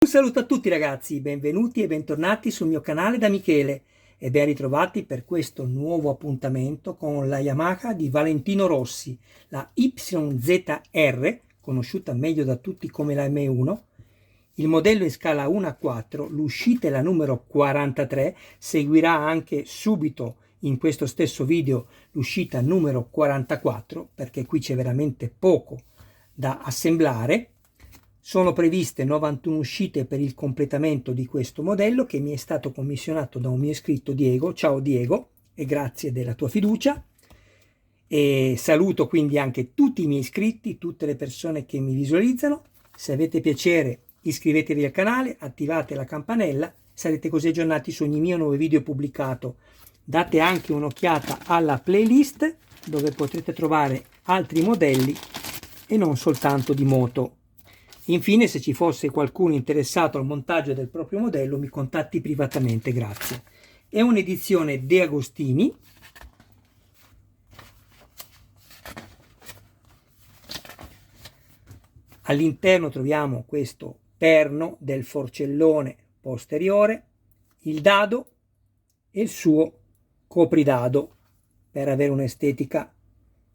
Un saluto a tutti ragazzi, benvenuti e bentornati sul mio canale da Michele e ben ritrovati per questo nuovo appuntamento con la Yamaha di Valentino Rossi, la YZR, conosciuta meglio da tutti come la M1. Il modello in scala 1:4, l'uscita è la numero 43, seguirà anche subito in questo stesso video l'uscita numero 44, perché qui c'è veramente poco da assemblare. Sono previste 91 uscite per il completamento di questo modello che mi è stato commissionato da un mio iscritto Diego. Ciao Diego e grazie della tua fiducia. E saluto quindi anche tutti i miei iscritti, tutte le persone che mi visualizzano. Se avete piacere iscrivetevi al canale, attivate la campanella, sarete così aggiornati su ogni mio nuovo video pubblicato. Date anche un'occhiata alla playlist dove potrete trovare altri modelli e non soltanto di moto. Infine, se ci fosse qualcuno interessato al montaggio del proprio modello, mi contatti privatamente, grazie. È un'edizione De Agostini. All'interno troviamo questo perno del forcellone posteriore, il dado e il suo copridado per avere un'estetica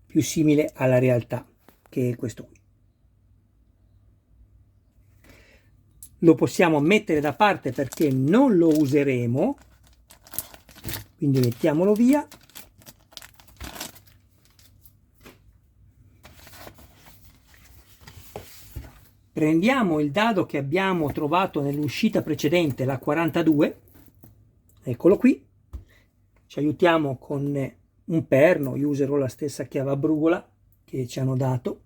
più simile alla realtà, che è questo qui. Lo possiamo mettere da parte perché non lo useremo, quindi mettiamolo via. Prendiamo il dado che abbiamo trovato nell'uscita precedente, la 42, eccolo qui, ci aiutiamo con un perno, io userò la stessa chiave a brugola che ci hanno dato.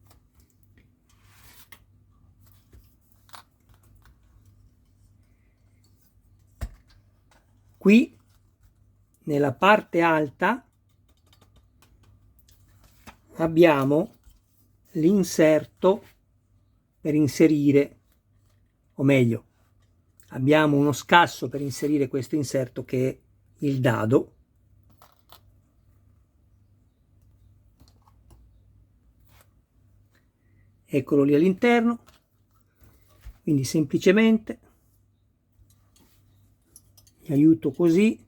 Qui nella parte alta abbiamo l'inserto per inserire, o meglio, abbiamo uno scasso per inserire questo inserto che è il dado. Eccolo lì all'interno, quindi semplicemente mi aiuto così,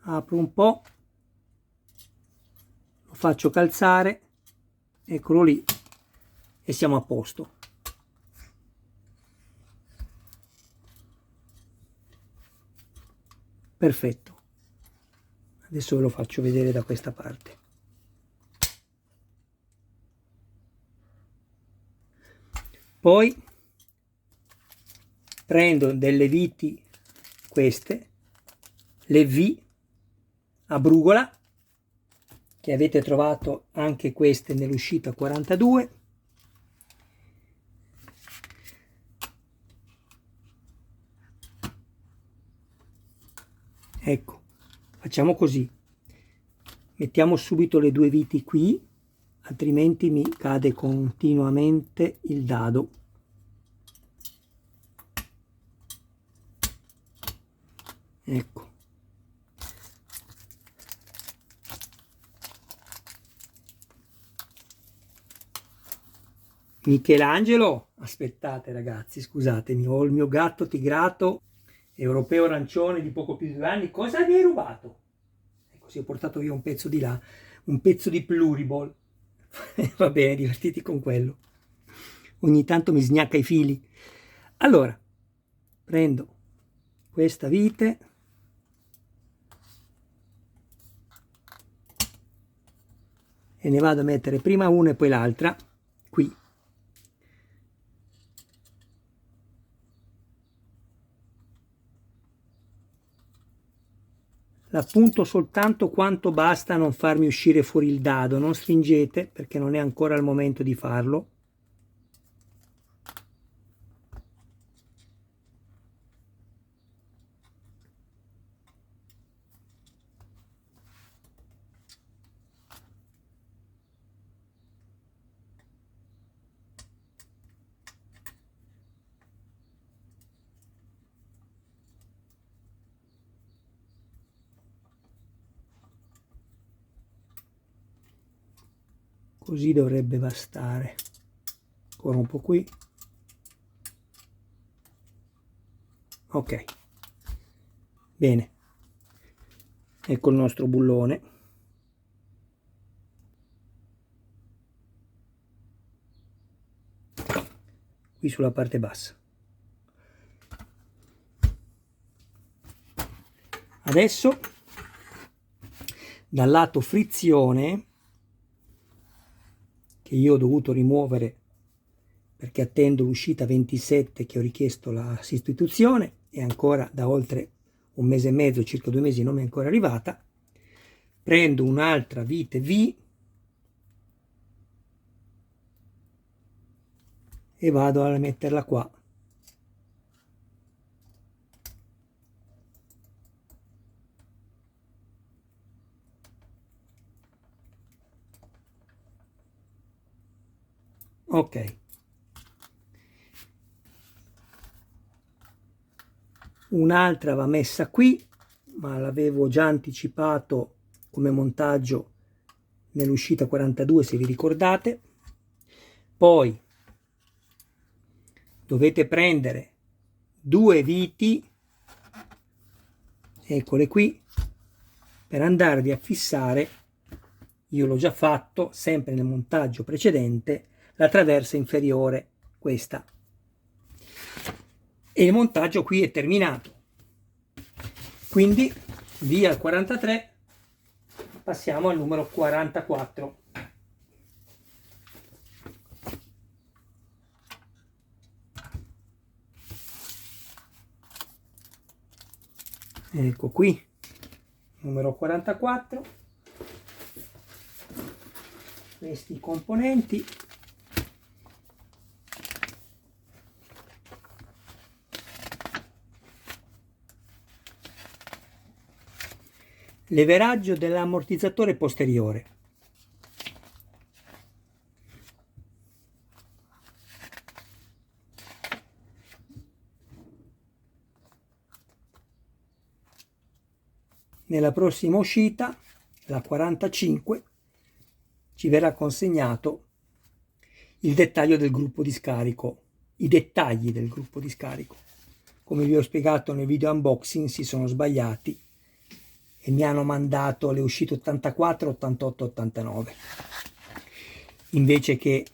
apro un po', lo faccio calzare, eccolo lì e siamo a posto. Perfetto, adesso ve lo faccio vedere da questa parte. Poi prendo delle viti, queste, le V a brugola, che avete trovato anche queste nell'uscita 42. Ecco, facciamo così, mettiamo subito le due viti qui, altrimenti mi cade continuamente il dado. Ecco. Michelangelo, aspettate ragazzi, scusatemi, ho il mio gatto tigrato europeo arancione di poco più di 2 anni. Cosa mi hai rubato? E così ho portato via un pezzo di là, un pezzo di pluriball. Va bene, divertiti con quello. Ogni tanto mi sgnacca i fili. Allora, prendo questa vite, e ne vado a mettere prima una e poi l'altra qui. L'appunto soltanto quanto basta a non farmi uscire fuori il dado, non stringete perché non è ancora il momento di farlo. Così dovrebbe bastare. Ancora un po' qui. Ok, bene, ecco il nostro bullone. Qui sulla parte bassa. Adesso dal lato frizione, che io ho dovuto rimuovere perché attendo l'uscita 27 che ho richiesto la sostituzione e ancora da oltre un mese e mezzo, circa 2 mesi, non mi è ancora arrivata, prendo un'altra vite V e vado a metterla qua. Ok, un'altra va messa qui, ma l'avevo già anticipato come montaggio nell'uscita 42, se vi ricordate. Poi dovete prendere 2 viti, eccole qui, per andarvi a fissare, io l'ho già fatto sempre nel montaggio precedente, la traversa inferiore, questa, e il montaggio qui è terminato. Quindi via il 43, passiamo al numero 44. Ecco qui, numero 44, questi componenti. Leveraggio dell'ammortizzatore posteriore. Nella prossima uscita, la 45, ci verrà consegnato il dettaglio del gruppo di scarico, i dettagli del gruppo di scarico. Come vi ho spiegato nel video unboxing, si sono sbagliati e mi hanno mandato le uscite 84, 88, 89 invece che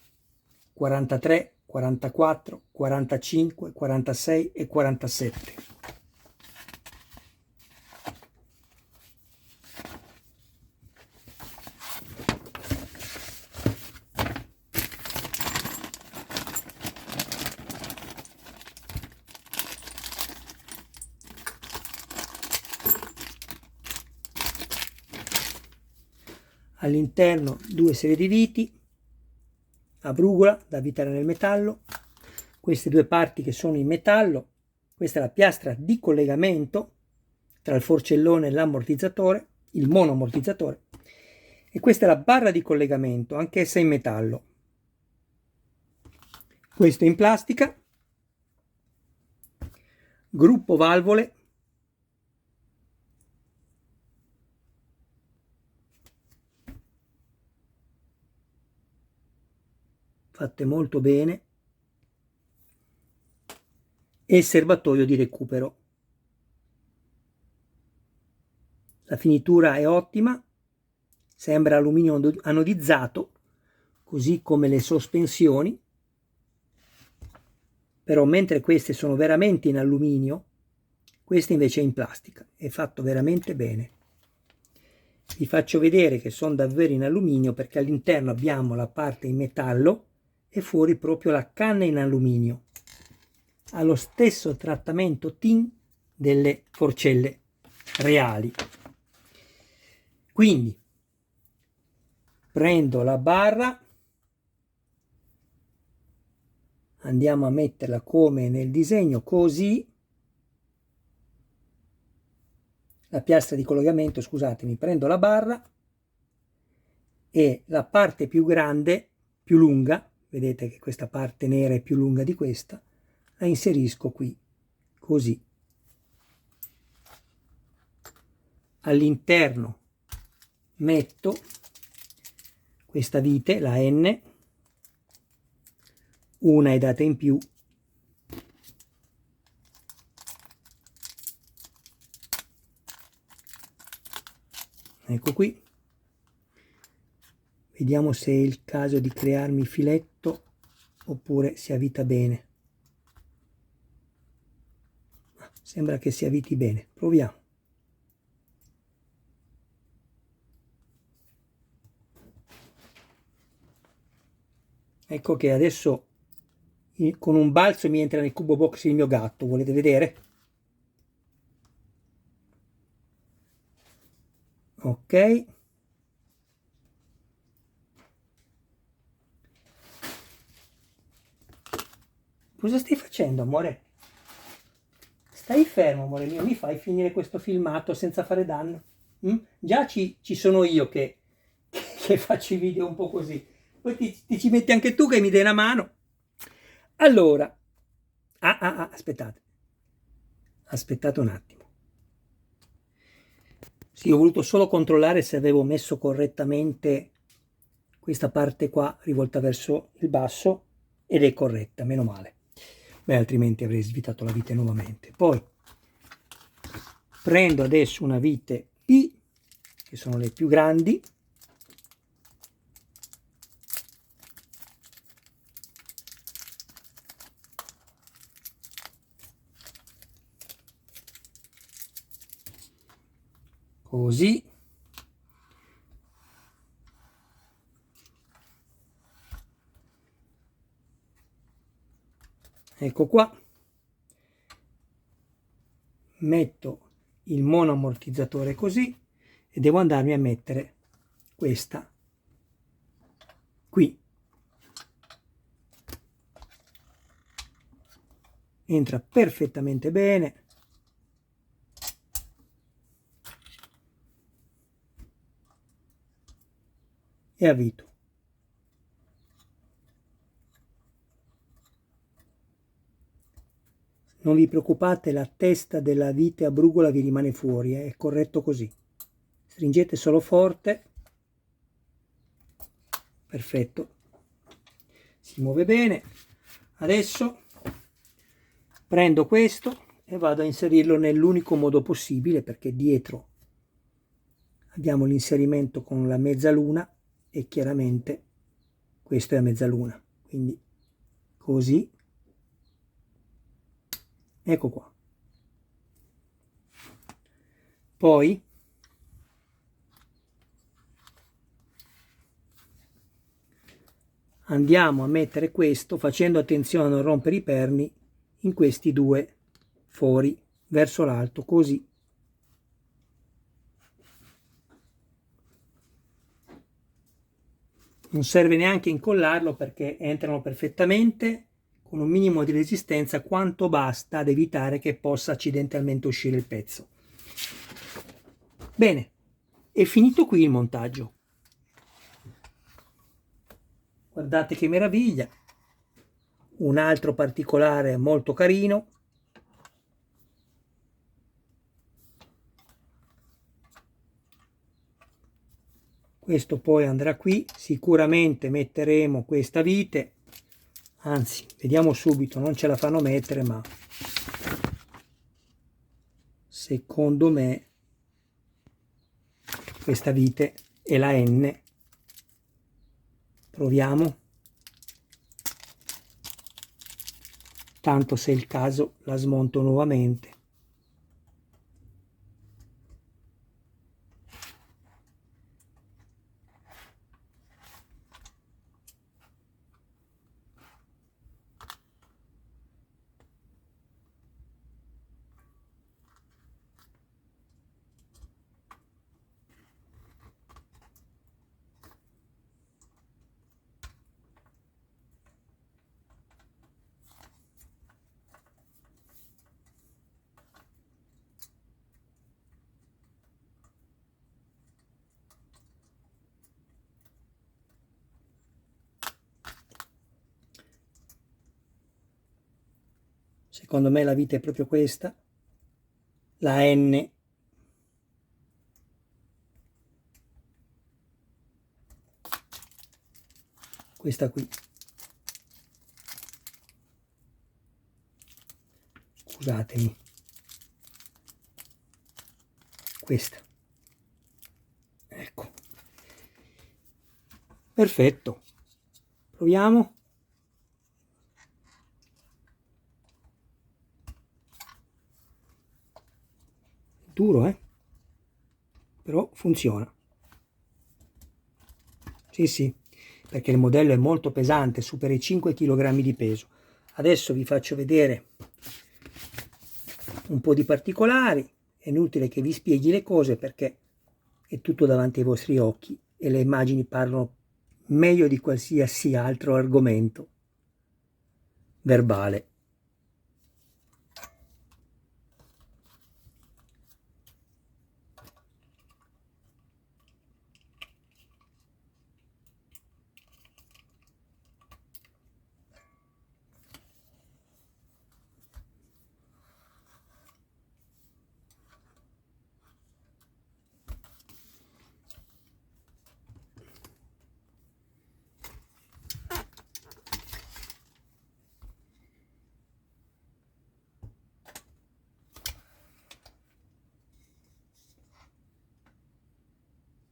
43, 44, 45, 46 e 47. All'interno 2 serie di viti a brugola da avvitare nel metallo, queste 2 parti che sono in metallo, questa è la piastra di collegamento tra il forcellone e l'ammortizzatore, il monoammortizzatore, e questa è la barra di collegamento, anch'essa in metallo. Questo in plastica, gruppo valvole, fatte molto bene, e il serbatoio di recupero. La finitura è ottima, sembra alluminio anodizzato, così come le sospensioni, però mentre queste sono veramente in alluminio, queste invece è in plastica, è fatto veramente bene. Vi faccio vedere che sono davvero in alluminio perché all'interno abbiamo la parte in metallo e fuori proprio la canna in alluminio. Ha lo stesso trattamento TIN delle forcelle reali. Quindi prendo la barra, andiamo a metterla come nel disegno, così la piastra di collegamento, scusatemi, prendo la barra e la parte più grande, più lunga, vedete che questa parte nera è più lunga di questa, la inserisco qui, così. All'interno metto questa vite, la N, una è data in più, ecco qui. Vediamo se è il caso di crearmi filetto oppure si avvita bene. Sembra che si avviti bene, proviamo. Ecco che adesso con un balzo mi entra nel cubo box il mio gatto, volete vedere? Ok. Cosa stai facendo, amore? Stai fermo, amore mio, mi fai finire questo filmato senza fare danno? Già ci sono io che faccio i video un po' così. Poi ti ci metti anche tu che mi dai una mano. Allora, aspettate. Aspettate un attimo. Sì, ho voluto solo controllare se avevo messo correttamente questa parte qua rivolta verso il basso ed è corretta, meno male. Beh, altrimenti avrei svitato la vite nuovamente. Poi prendo adesso una vite P, che sono le più grandi, così, ecco qua, metto il monoammortizzatore così e devo andarmi a mettere questa qui. Entra perfettamente bene. E avvito. Non vi preoccupate, la testa della vite a brugola vi rimane fuori, è corretto così. Stringete solo forte. Perfetto. Si muove bene. Adesso prendo questo e vado a inserirlo nell'unico modo possibile, perché dietro abbiamo l'inserimento con la mezzaluna e chiaramente questo è a mezzaluna. Quindi così. Ecco qua. Poi andiamo a mettere questo facendo attenzione a non rompere i perni in questi due fori verso l'alto, così. Non serve neanche incollarlo perché entrano perfettamente con un minimo di resistenza, quanto basta ad evitare che possa accidentalmente uscire il pezzo. Bene, è finito qui il montaggio. Guardate che meraviglia. Un altro particolare molto carino. Questo poi andrà qui, sicuramente metteremo questa vite, anzi vediamo subito, non ce la fanno mettere, ma secondo me questa vite è la N. Proviamo, tanto se è il caso la smonto nuovamente. Secondo me la vite è proprio questa, la N. Questa qui. Scusatemi. Questa. Perfetto. Proviamo. Duro, però funziona. Sì, perché il modello è molto pesante, supera i 5 kg di peso. Adesso vi faccio vedere un po' di particolari. È inutile che vi spieghi le cose perché è tutto davanti ai vostri occhi e le immagini parlano meglio di qualsiasi altro argomento verbale.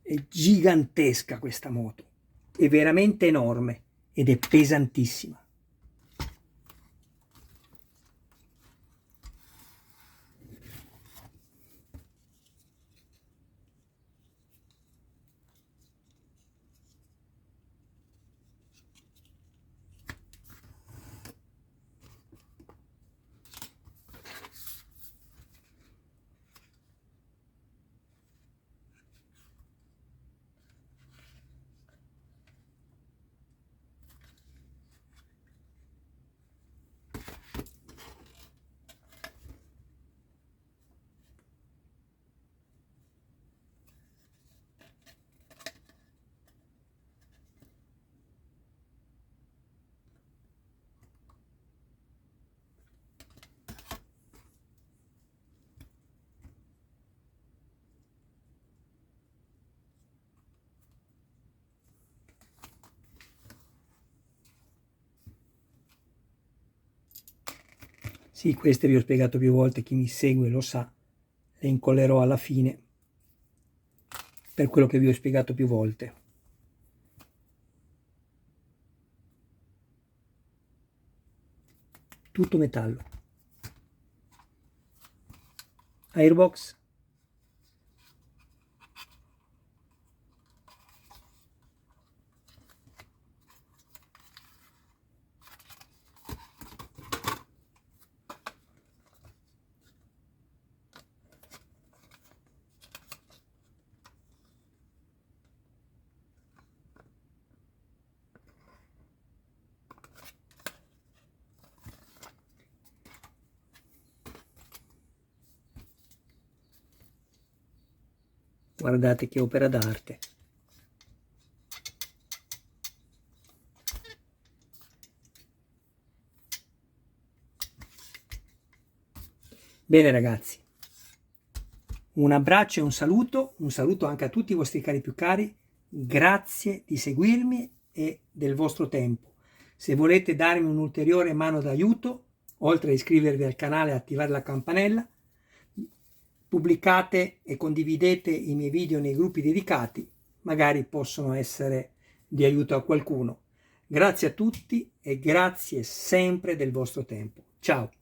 È gigantesca questa moto, è veramente enorme ed è pesantissima. Sì, queste vi ho spiegato più volte, chi mi segue lo sa, le incollerò alla fine per quello che vi ho spiegato più volte. Tutto metallo. Airbox. Guardate che opera d'arte. Bene ragazzi, un abbraccio e un saluto anche a tutti i vostri cari più cari, grazie di seguirmi e del vostro tempo. Se volete darmi un'ulteriore mano d'aiuto, oltre a iscrivervi al canale e attivare la campanella, pubblicate e condividete i miei video nei gruppi dedicati, magari possono essere di aiuto a qualcuno. Grazie a tutti e grazie sempre del vostro tempo. Ciao!